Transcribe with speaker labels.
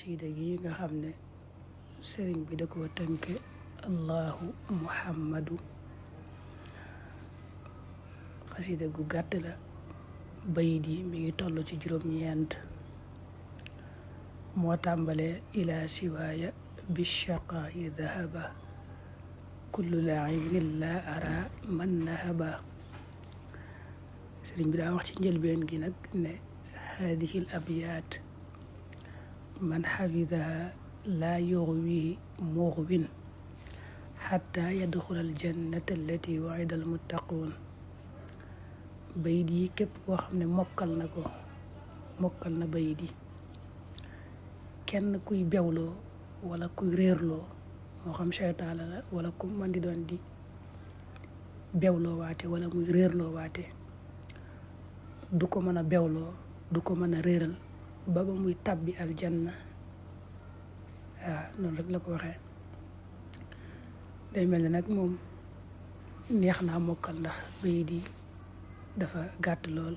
Speaker 1: xasida gi nga xam ne sëriñ bi da koo tënke allahu muhammadu. xasida gu gàtt la, bayit yi mi ngi toll ci juróom-ñeent. moo tàmbale ila siwaaya bichaqaa'i dahaba kullu lainin la ara man nahaba. sëriñ bi daa wax ci njëlbeen gi nag ne hadihi l abyaat man xafidaha laa yuxwi muxwin xatta yadxula aljannata allati waida almuttaquun. bayit yi képp koo xam ne mokkal na bayit yi, kenn kuy bewloo wala kuy réerloo, moo xam seytaane la wala ku man di doon di bewloo waate wala muy réerloo waate, du ko mën a bewloo, du ko mën a réeral ba muy tabbi aljanna. waaw noonu rek la ko waxee. day mel ne nag moom neex naa mokkal ndax bayit yi dafa gàtt lool.